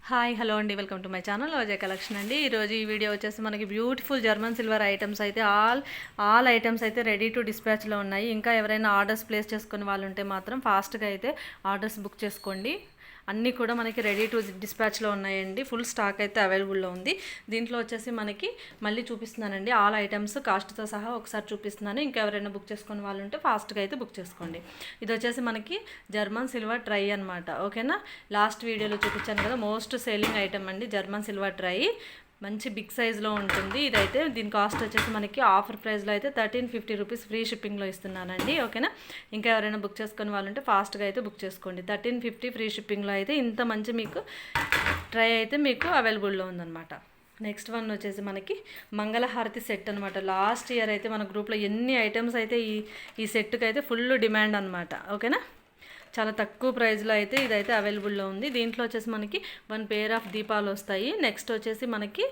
Hi hello అండి, welcome to my channel Ajay collection అండి. ఈరోజు ఈ వీడియో వచ్చేసి మనకి బ్యూటిఫుల్ జర్మన్ సిల్వర్ ఐటమ్స్ అయితే ఆల్ ఐటమ్స్ అయితే రెడీ టు డిస్పాచ్లో ఉన్నాయి. ఇంకా ఎవరైనా ఆర్డర్స్ ప్లేస్ చేసుకునే వాళ్ళు ఉంటే మాత్రం ఫాస్ట్గా అయితే ఆర్డర్స్ బుక్ చేసుకోండి. అన్నీ కూడా మనకి రెడీ టు డిస్పాచ్లో ఉన్నాయండి. ఫుల్ స్టాక్ అయితే అవైలబుల్లో ఉంది. దీంట్లో వచ్చేసి మనకి మళ్ళీ చూపిస్తున్నానండి, ఆల్ ఐటమ్స్ కాస్ట్తో సహా ఒకసారి చూపిస్తున్నాను. ఇంకా ఎవరైనా బుక్ చేసుకునే వాళ్ళు ఉంటే ఫాస్ట్గా అయితే బుక్ చేసుకోండి. ఇది వచ్చేసి మనకి జర్మన్ సిల్వర్ ట్రై అనమాట. ఓకేనా, లాస్ట్ వీడియోలో చూపించాను కదా, మోస్ట్ సేలింగ్ ఐటమ్ అండి జర్మన్ సిల్వర్ ట్రై. మంచి బిగ్ సైజ్లో ఉంటుంది. ఇదైతే దీని కాస్ట్ వచ్చేసి మనకి ఆఫర్ ప్రైస్లో అయితే 1350 రూపీస్ ఫ్రీ షిప్పింగ్లో ఇస్తున్నానండి. ఓకేనా, ఇంకా ఎవరైనా బుక్ చేసుకునే వాళ్ళు ఉంటే ఫాస్ట్గా అయితే బుక్ చేసుకోండి. 1350 ఫ్రీ షిప్పింగ్లో అయితే ఇంత మంచి మీకు ట్రై అయితే మీకు అవైలబుల్లో ఉందన్నమాట. నెక్స్ట్ వన్ వచ్చేసి మనకి మంగళహారతి సెట్ అనమాట. లాస్ట్ ఇయర్ అయితే మన గ్రూప్లో ఎన్ని ఐటమ్స్ అయితే ఈ సెట్కి అయితే ఫుల్ డిమాండ్ అనమాట. ఓకేనా, చాలా తక్కువ ప్రైస్లో అయితే ఇదైతే అవైలబుల్లో ఉంది. దీంట్లో వచ్చేసి మనకి 1 పేర్ ఆఫ్ దీపాలు వస్తాయి. నెక్స్ట్ వచ్చేసి మనకి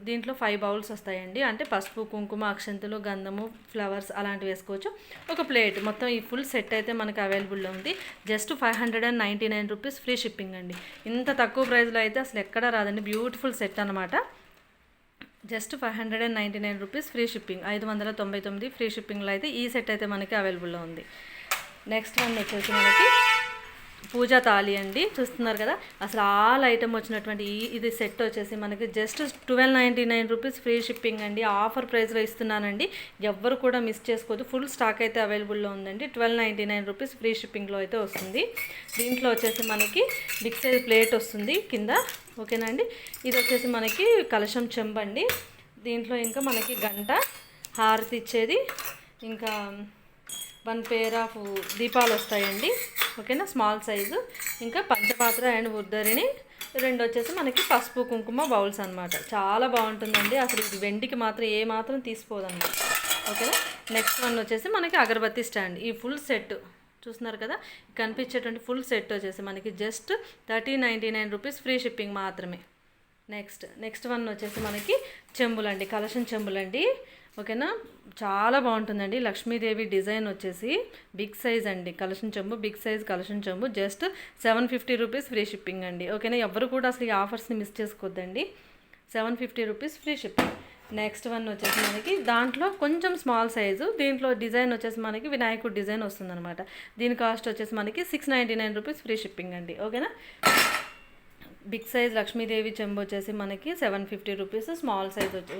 దీంట్లో 5 బౌల్స్ వస్తాయండి. అంటే పసుపు, కుంకుమ, అక్షంతులు, గంధము, ఫ్లవర్స్ అలాంటివి వేసుకోవచ్చు. ఒక ప్లేట్, మొత్తం ఈ ఫుల్ సెట్ అయితే మనకి అవైలబుల్లో ఉంది. జస్ట్ 599 రూపీస్ ఫ్రీ షిప్పింగ్ అండి. ఇంత తక్కువ ప్రైస్లో అయితే అసలు ఎక్కడా రాదండి. బ్యూటిఫుల్ సెట్ అనమాట. Just 599 rupees free shipping, 599 free షిప్పింగ్లో అయితే ఈ సెట్ అయితే మనకి అవైలబుల్లో ఉంది. నెక్స్ట్ వన్ వచ్చేసి మనకి పూజా తాళి అండి. చూస్తున్నారు కదా, అసలు ఆల్ ఐటమ్ వచ్చినటువంటి ఇది సెట్ వచ్చేసి మనకి జస్ట్ 1299 రూపీస్ ఫ్రీ షిప్పింగ్ అండి. ఆఫర్ ప్రైస్లో ఇస్తున్నానండి, ఎవ్వరు కూడా మిస్ చేసుకోవద్దు. ఫుల్ స్టాక్ అయితే అవైలబుల్లో ఉందండి. 1299 రూపీస్ ఫ్రీ షిప్పింగ్లో అయితే వస్తుంది. దీంట్లో వచ్చేసి మనకి బిగ్ సైజ్ ప్లేట్ వస్తుంది కింద. ఓకేనా అండి, ఇది వచ్చేసి మనకి కలశం చెంబండి. దీంట్లో ఇంకా మనకి గంట, హారతి ఇచ్చేది, ఇంకా 1 పేర్ ఆఫ్ దీపాలు వస్తాయండి. ఓకేనా, స్మాల్ సైజు. ఇంకా పంచపాత్ర అండ్ ఉద్దరిని 2 వచ్చేసి మనకి పసుపు, కుంకుమ బౌల్స్ అనమాట. చాలా బాగుంటుందండి. అసలు ఇది వెండికి మాత్రం ఏ మాత్రం తీసిపోదన్నమాట. ఓకేనా, నెక్స్ట్ వన్ వచ్చేసి మనకి అగరబత్తి స్టాండ్. ఈ ఫుల్ సెట్ చూస్తున్నారు కదా, కనిపించేటువంటి ఫుల్ సెట్ వచ్చేసి మనకి జస్ట్ 1399 రూపీస్ ఫ్రీ షిప్పింగ్ మాత్రమే. నెక్స్ట్ వన్ వచ్చేసి మనకి చెంబులండి, కలశం చెంబులండి. ఓకేనా, చాలా బాగుంటుందండి. లక్ష్మీదేవి డిజైన్ వచ్చేసి బిగ్ సైజ్ అండి. కలశం చెంబు బిగ్ సైజ్ కలశం చెంబు జస్ట్ 750 రూపీస్ ఫ్రీ షిప్పింగ్ అండి. ఓకేనా, ఎవరు కూడా అసలు ఈ ఆఫర్స్ని మిస్ చేసుకోవద్దండి. 750 rupees free shipping. Next one వచ్చేసి మనకి దాంట్లో కొంచెం స్మాల్ సైజు. దీంట్లో డిజైన్ వచ్చేసి మనకి వినాయకుడు డిజైన్ వస్తుందన్నమాట. దీని కాస్ట్ వచ్చేసి మనకి 699 రూపీస్ ఫ్రీ షిప్పింగ్ అండి. ఓకేనా, బిగ్ సైజ్ లక్ష్మీదేవి చెంబు వచ్చేసి మనకి 750 రూపీస్. స్మాల్ సైజ్ వచ్చి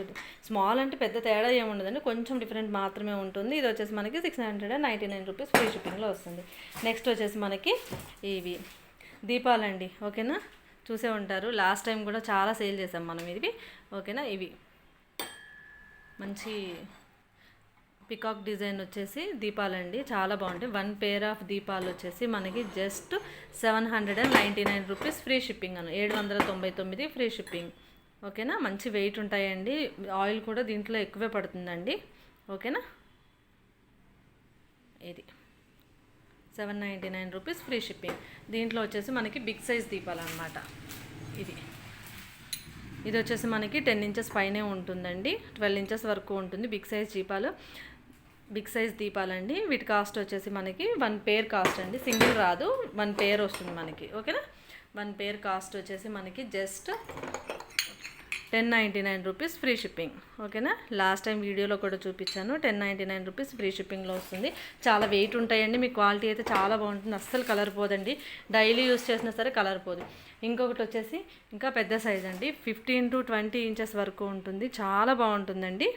స్మాల్ అంటే పెద్ద తేడా ఏముండదండి, కొంచెం డిఫరెంట్ మాత్రమే ఉంటుంది. ఇది వచ్చేసి మనకి 699 రూపీస్ ఫ్రీ షిప్పింగ్లో వస్తుంది. నెక్స్ట్ వచ్చేసి మనకి ఇవి దీపాలండి. ఓకేనా, చూసే ఉంటారు, లాస్ట్ టైం కూడా చాలా సేల్ చేసాం మనం ఇవి. ఓకేనా, ఇవి మంచి పికాక్ డిజైన్ వచ్చేసి దీపాలండి, చాలా బాగుంటాయి. 1 పేర్ ఆఫ్ దీపాలు వచ్చేసి మనకి జస్ట్ 799 రూపీస్ ఫ్రీ షిప్పింగ్ అను, 799 ఫ్రీ షిప్పింగ్. ఓకేనా, మంచి వెయిట్ ఉంటాయండి. ఆయిల్ కూడా దీంట్లో ఎక్కువే పడుతుందండి. ఓకేనా, ఇది 799 రూపీస్ ఫ్రీ షిప్పింగ్. దీంట్లో వచ్చేసి మనకి బిగ్ సైజ్ దీపాలు అనమాట. ఇది వచ్చేసి మనకి 10 ఇంచెస్ పైనే ఉంటుందండి, 12 ఇంచెస్ వరకు ఉంటుంది. బిగ్ సైజ్ దీపాలండి. వీటి కాస్ట్ వచ్చేసి మనకి 1 పేర్ కాస్ట్ అండి, సింగిల్ రాదు, 1 పేర్ వస్తుంది మనకి. ఓకేనా, 1 పేర్ కాస్ట్ వచ్చేసి మనకి జస్ట్ 1099 రూపీస్ ఫ్రీ షిప్పింగ్. ఓకేనా, లాస్ట్ టైం వీడియోలో కూడా చూపించాను, 1099 రూపీస్ ఫ్రీ షిప్పింగ్లో వస్తుంది. చాలా వెయిట్ ఉంటాయండి, మీ క్వాలిటీ అయితే చాలా బాగుంటుంది, అస్సలు కలర్ పోదండి. డైలీ యూస్ చేసినా సరే కలర్ పోదు. ఇంకొకటి వచ్చేసి ఇంకా పెద్ద సైజ్ అండి, 15 to 20 ఇంచెస్ వరకు ఉంటుంది, చాలా బాగుంటుందండి.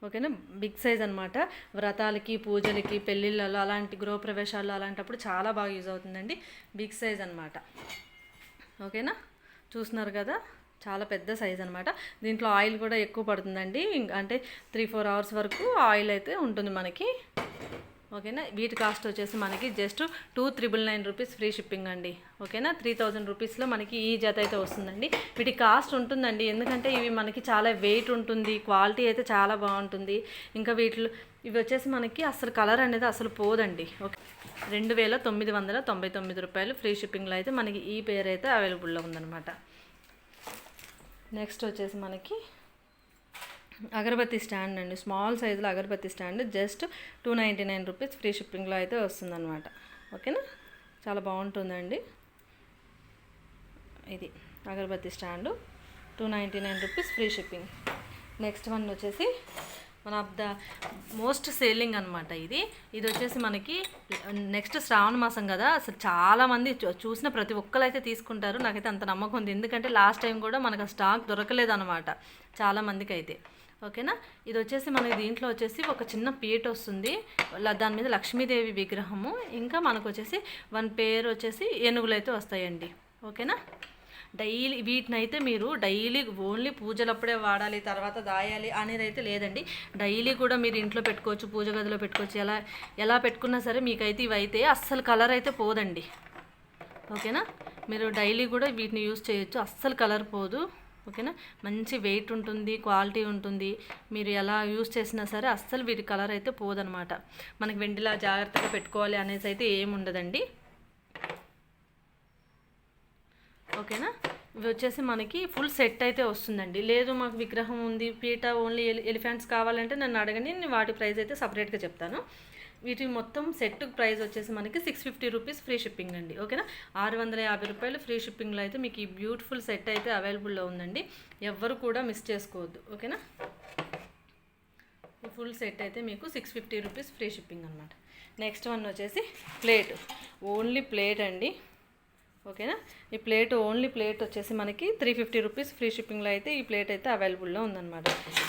ఓకేనా, బిగ్ సైజ్ అనమాట. వ్రతాలకి, పూజలకి, పెళ్ళిళ్ళలో, అలాంటి గృహప్రవేశాల్లో అలాంటప్పుడు చాలా బాగా యూజ్ అవుతుందండి. బిగ్ సైజ్ అనమాట. ఓకేనా, చూస్తున్నారు కదా, చాలా పెద్ద సైజ్ అనమాట. దీంట్లో ఆయిల్ కూడా ఎక్కువ పడుతుందండి, అంటే 3-4 అవర్స్ వరకు ఆయిల్ అయితే ఉంటుంది మనకి. ఓకేనా, వీటి కాస్ట్ వచ్చేసి మనకి జస్ట్ 2999 రూపీస్ ఫ్రీ షిప్పింగ్ అండి. ఓకేనా, 3000 రూపీస్లో మనకి ఈ జత అయితే వస్తుందండి. వీటి కాస్ట్ ఉంటుందండి, ఎందుకంటే ఇవి మనకి చాలా వెయిట్ ఉంటుంది, క్వాలిటీ అయితే చాలా బాగుంటుంది. ఇంకా ఇవి వచ్చేసి మనకి అసలు కలర్ అనేది అసలు పోదండి. ఓకే, 2999 రూపాయలు ఫ్రీ షిప్పింగ్లో అయితే మనకి ఈ పేరు అయితే అవైలబుల్లో ఉందన్నమాట. నెక్స్ట్ వచ్చేసి మనకి అగరబత్తి స్టాండ్ అండి, స్మాల్ సైజులో అగరబత్తి స్టాండ్ జస్ట్ 299 రూపీస్ ఫ్రీ షిప్పింగ్లో అయితే వస్తుందన్నమాట. ఓకేనా, చాలా బాగుంటుందండి. ఇది అగరబత్తి stand 299 rupees free shipping. Next one వచ్చేసి one of the most selling అనమాట. ఇది వచ్చేసి మనకి నెక్స్ట్ శ్రావణ మాసం కదా, అసలు చాలామంది చూసిన ప్రతి ఒక్కరు అయితే తీసుకుంటారు. నాకైతే అంత నమ్మకం ఉంది, ఎందుకంటే లాస్ట్ టైం కూడా మనకు స్టాక్ దొరకలేదన్నమాట చాలామందికి అయితే. ఓకేనా, ఇది వచ్చేసి మనకి దీంట్లో వచ్చేసి ఒక చిన్న పీట వస్తుంది, దాని మీద లక్ష్మీదేవి విగ్రహము, ఇంకా మనకు వచ్చేసి 1 పేరు వచ్చేసి ఏనుగులు అయితే వస్తాయండి. ఓకేనా, డైలీ వీటిని అయితే మీరు డైలీ ఓన్లీ పూజలప్పుడే వాడాలి తర్వాత దాయాలి అనేది అయితే లేదండి. డైలీ కూడా మీరు ఇంట్లో పెట్టుకోవచ్చు, పూజ గదిలో పెట్టుకోవచ్చు, ఎలా పెట్టుకున్నా సరే మీకైతే ఇవైతే అస్సలు కలర్ అయితే పోదండి. ఓకేనా, మీరు డైలీ కూడా వీటిని యూజ్ చేయొచ్చు, అస్సలు కలర్ పోదు. ఓకేనా, మంచి వెయిట్ ఉంటుంది, క్వాలిటీ ఉంటుంది. మీరు ఎలా యూజ్ చేసినా సరే అస్సలు వీటి కలర్ అయితే పోదనమాట. మనకి వెండిలా జాగ్రత్తగా పెట్టుకోవాలి అనేసి అయితే ఏమి ఉండదండి. ఓకేనా, ఇవి వచ్చేసి మనకి ఫుల్ సెట్ అయితే వస్తుందండి. లేదు మాకు విగ్రహం ఉంది, పీట ఓన్లీ ఎలిఫెంట్స్ కావాలంటే నన్ను అడగండి, నేను వాటి ప్రైస్ అయితే సపరేట్గా చెప్తాను. వీటి మొత్తం సెట్ ప్రైస్ వచ్చేసి మనకి 650 రూపీస్ ఫ్రీ షిప్పింగ్ అండి. ఓకేనా, 650 రూపాయలు ఫ్రీ షిప్పింగ్లో అయితే మీకు ఈ బ్యూటిఫుల్ సెట్ అయితే అవైలబుల్లో ఉందండి. ఎవ్వరు కూడా మిస్ చేసుకోవద్దు. ఓకేనా, ఈ ఫుల్ సెట్ అయితే మీకు 650 రూపీస్ ఫ్రీ షిప్పింగ్ అనమాట. నెక్స్ట్ వన్ వచ్చేసి ప్లేట్, ఓన్లీ ప్లేట్ అండి. ఓకేనా, ఈ ప్లేట్ ఓన్లీ ప్లేట్ వచ్చేసి మనకి 350 రూపీస్ ఫ్రీ షిప్పింగ్లో అయితే ఈ ప్లేట్ అయితే అవైలబుల్లో ఉందన్నమాట.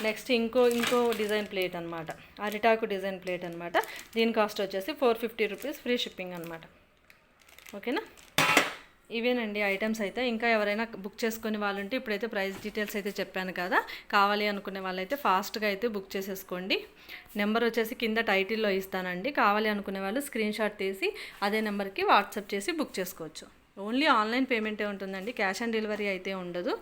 నెక్స్ట్ ఇంకో డిజైన్ ప్లేట్ అనమాట, అరిటాకు డిజైన్ ప్లేట్ అనమాట. దీని కాస్ట్ వచ్చేసి 450 రూపీస్ ఫ్రీ షిప్పింగ్ అనమాట. ఓకేనా, ఇవేనండి ఐటమ్స్ అయితే. ఇంకా ఎవరైనా బుక్ చేసుకునే వాళ్ళు ఉంటే ఇప్పుడైతే ప్రైస్ డీటెయిల్స్ అయితే చెప్పాను కదా, కావాలి అనుకునే వాళ్ళైతే ఫాస్ట్గా అయితే బుక్ చేసేసుకోండి. నెంబర్ వచ్చేసి కింద టైటిల్లో ఇస్తానండి. కావాలి అనుకునే వాళ్ళు స్క్రీన్ షాట్ తీసి అదే నెంబర్కి వాట్సాప్ చేసి బుక్ చేసుకోవచ్చు. ఓన్లీ ఆన్లైన్ పేమెంటే ఉంటుందండి, క్యాష్ ఆన్ డెలివరీ అయితే ఉండదు.